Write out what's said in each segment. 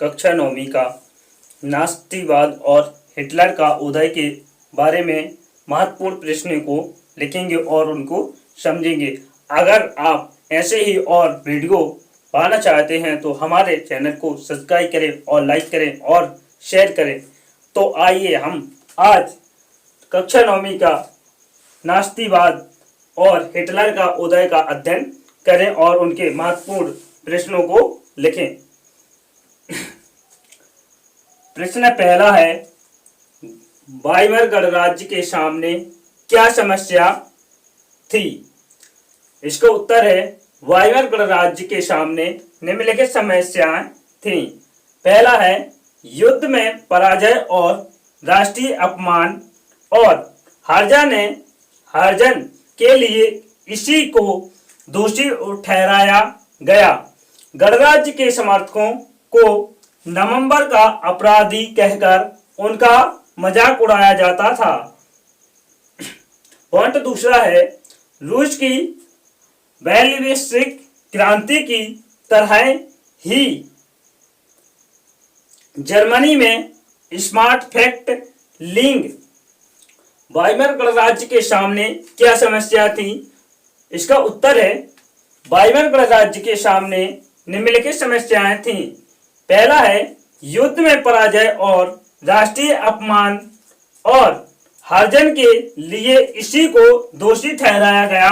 कक्षा 9वीं का नास्तिकवाद और हिटलर का उदय के बारे में महत्वपूर्ण प्रश्नों को लिखेंगे और उनको समझेंगे। अगर आप ऐसे ही और वीडियो पाना चाहते हैं तो हमारे चैनल को सब्सक्राइब करें और लाइक करें और शेयर करें। तो आइए हम आज कक्षा 9वीं का नास्तिकवाद और हिटलर का उदय का अध्ययन करें और उनके महत्वपूर्ण प्रश्नों को लिखें। प्रश्न पहला है, वाइमर गणराज्य के सामने क्या समस्या थी? इसका उत्तर है, वाइमर गणराज्य के सामने निम्नलिखित समस्याएं थीं। पहला है, युद्ध में पराजय और राष्ट्रीय अपमान और हर्जन के लिए इसी को दोषी ठहराया गया। गणराज्य के समर्थकों को नवंबर का अपराधी कहकर उनका मजाक उड़ाया जाता था। पॉइंट दूसरा है, रूस की वैश्विक क्रांति की तरह ही जर्मनी में स्मार्ट फैक्ट लिंग। वाइमर गणराज्य के सामने क्या समस्या थी? इसका उत्तर है, वाइमर गणराज्य के सामने निम्नलिखित समस्याएं थीं। पहला है, युद्ध में पराजय और राष्ट्रीय अपमान और हर्जन के लिए इसी को दोषी ठहराया गया।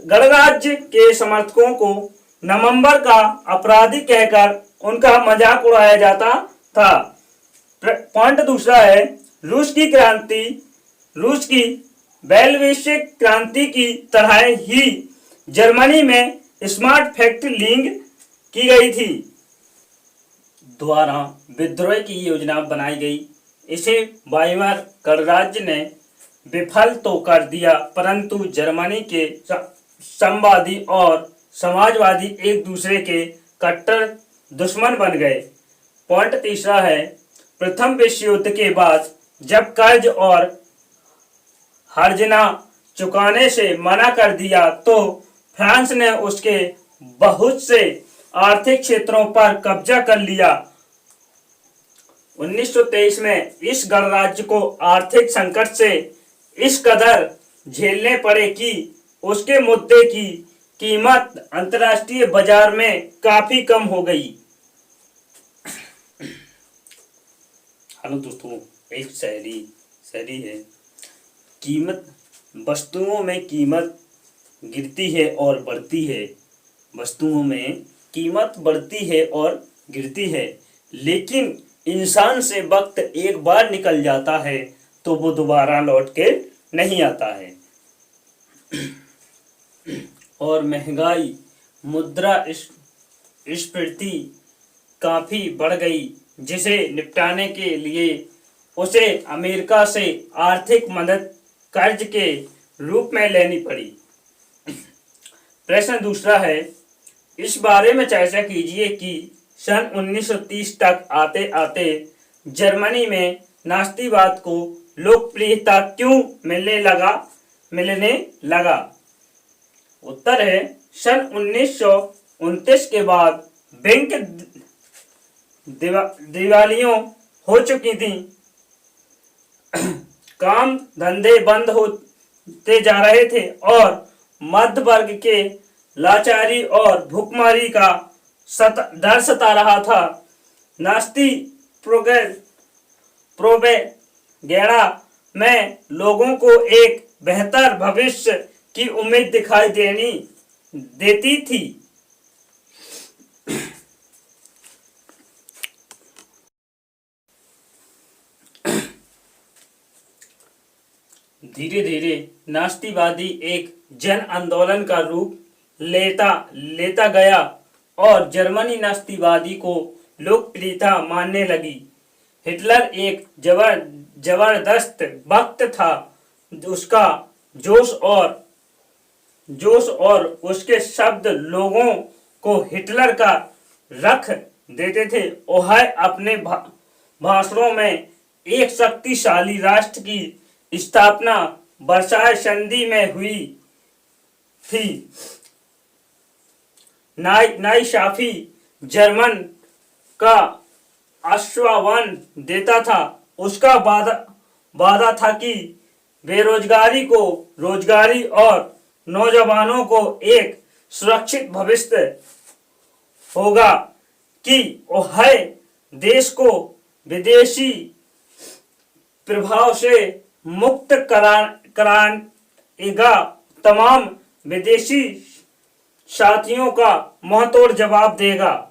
गणराज्य के समर्थकों को नवंबर का अपराधी कहकर उनका मजाक उड़ाया जाता था। पॉइंट दूसरा है, रूस की वैश्विक क्रांति की तरह ही जर्मनी में स्मार्ट फैक्ट लिंग की गई थी द्वारा विद्रोह की योजना बनाई गई। इसे वाइमर गणराज्य ने विफल तो कर दिया, परंतु जर्मनी के साम्यवादी और समाजवादी एक दूसरे के कट्टर दुश्मन बन गए। पॉइंट तीसरा है, प्रथम विश्व युद्ध के बाद जब कर्ज और हर्जना चुकाने से मना कर दिया तो फ्रांस ने उसके बहुत से आर्थिक क्षेत्रों पर कब्जा कर लिया। 1923 में इस गणराज्य को आर्थिक संकट से इस कदर झेलने पड़े कि उसके मुद्दे की कीमत अंतर्राष्ट्रीय बाजार में काफी कम हो गई। हेलो दोस्तों, एक शायरी है, वस्तुओं में कीमत गिरती है और बढ़ती है। वस्तुओं में कीमत बढ़ती है और गिरती है, लेकिन इंसान से वक्त एक बार निकल जाता है तो वो दोबारा लौट के नहीं आता है। और महंगाई, मुद्रास्फीति काफी बढ़ गई, जिसे निपटाने के लिए उसे अमेरिका से आर्थिक मदद कर्ज के रूप में लेनी पड़ी। प्रश्न दूसरा है, इस बारे में चर्चा कीजिए कि सन 1930 तक आते आते जर्मनी में नास्तिकवाद को लोकप्रियता क्यों मिलने लगा। उत्तर है, सन 1929 के बाद बैंक दिवालियों हो चुकी थी, काम धंधे बंद होते जा रहे थे और मध्य वर्ग के लाचारी और भूखमरी का डर सता रहा था। नास्ती प्रोपेगेंडा में लोगों को एक बेहतर भविष्य की उम्मीद दिखाई देती थी। धीरे धीरे नास्तिकवादी एक जन आंदोलन का रूप लेता गया और जर्मनी नास्तिकवादी को लोकप्रियता मानने लगी। हिटलर एक जबरदस्त वक्त था। उसका जोश और उसके शब्द लोगों को हिटलर का रख देते थे। वह अपने भाषणों में एक शक्तिशाली राष्ट्र की स्थापना वर्साय संधि में हुई थी। नाईशाफी जर्मन का आश्वासन देता था। उसका वादा था कि बेरोजगारी को रोजगारी और नौजवानों को एक सुरक्षित भविष्य होगा, कि वह देश को विदेशी प्रभाव से मुक्त कराएगा। तमाम विदेशी साथियों का मुंहतोड़ जवाब देगा।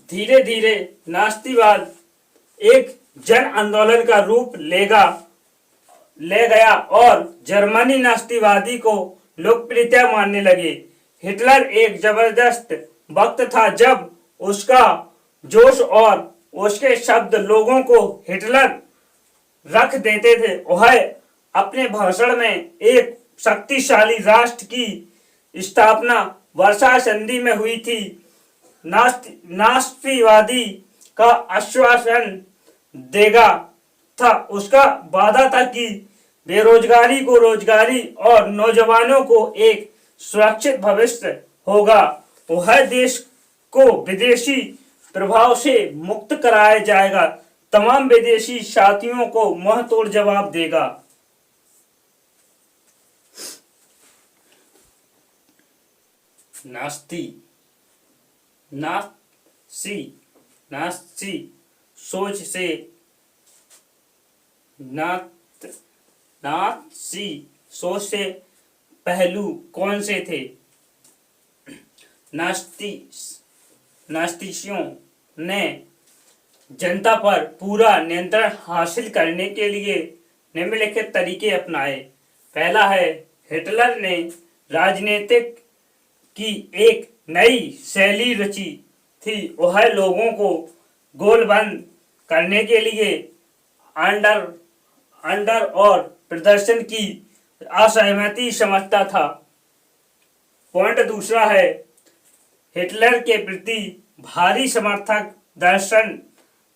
धीरे धीरे नास्तिकवाद एक जन आंदोलन का रूप ले गया और जर्मनी नास्तिकवादी को लोकप्रियता मानने लगे। हिटलर एक जबरदस्त वक्त था जब उसका जोश और उसके शब्द लोगों को हिटलर रख देते थे। वह अपने भाषण में एक शक्तिशाली राष्ट्र की स्थापना वर्साई संधि में हुई थी नास्तिकवादी का आश्वासन देगा था। उसका वादा था कि बेरोजगारी को रोजगारी और नौजवानों को एक सुरक्षित भविष्य होगा। वह देश को विदेशी प्रभाव से मुक्त कराया जाएगा। तमाम विदेशी साथियों को मुंहतोड़ जवाब देगा। नास्ती सोच से नात्सी सोच से पहलू कौन से थे? नास्तिकों ने जनता पर पूरा नियंत्रण हासिल करने के लिए निम्नलिखित तरीके अपनाए। पहला है, हिटलर ने राजनीतिक की एक नई शैली रची थी। वह लोगों को गोलबंद करने के लिए अंडर और प्रदर्शन की असहमति समझता था। पॉइंट दूसरा है, हिटलर के प्रति भारी समर्थक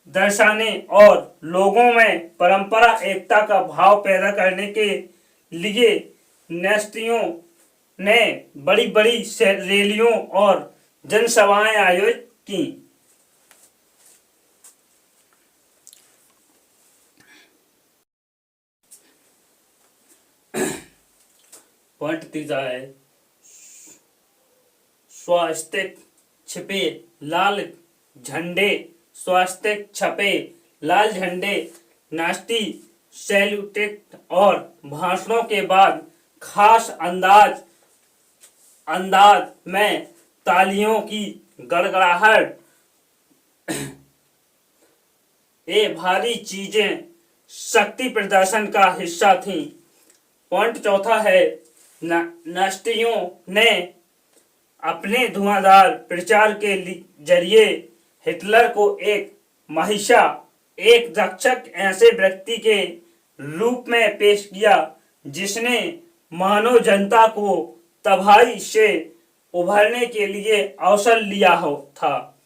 दर्शाने और लोगों में परंपरा एकता का भाव पैदा करने के लिए नास्तियों ने बड़ी बड़ी रैलियों और जनसभाएं आयोजित की। पॉइंट तीसरा है, स्वास्तिक छिपे लाल झंडे नास्ती सैल्यूट और भाषणों के बाद खास अंदाज में तालियों की गड़गड़ाहट ये भारी चीजें शक्ति प्रदर्शन का हिस्सा थीं। पॉइंट चौथा है, नास्तियों ने अपने धुआंधार प्रचार के जरिए हिटलर को एक रक्षक ऐसे व्यक्ति के रूप में पेश किया जिसने मानव जनता को तबाही से उभरने के लिए अवसर लिया था।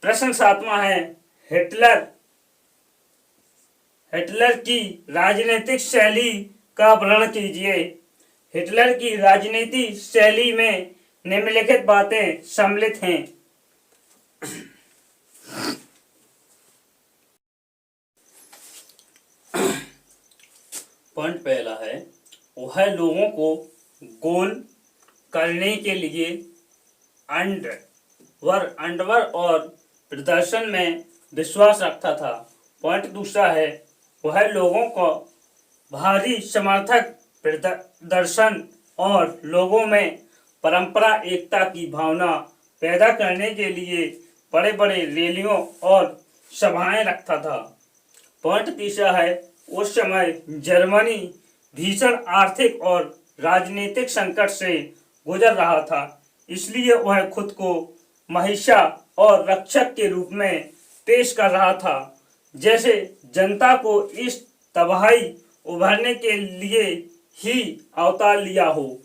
प्रश्न 7वां है, हिटलर की राजनीतिक शैली का वर्णन कीजिए। हिटलर की राजनीति शैली में निम्नलिखित बातें सम्मिलित हैं। पॉइंट पहला है, वह लोगों को गोल करने के लिए अंडवर और प्रदर्शन में विश्वास रखता था। पॉइंट दूसरा है, वह लोगों को भारी समर्थक प्रदर्शन और लोगों में परंपरा एकता की भावना पैदा करने के लिए बड़े बड़े रैलियों और सभाएं रखता था। पॉइंट तीसरा है, उस समय जर्मनी भीषण आर्थिक और राजनीतिक संकट से गुजर रहा था, इसलिए वह खुद को महिषा और रक्षक के रूप में पेश कर रहा था, जैसे जनता को इस तबाही उभरने के लिए ही अवतार लिया हो।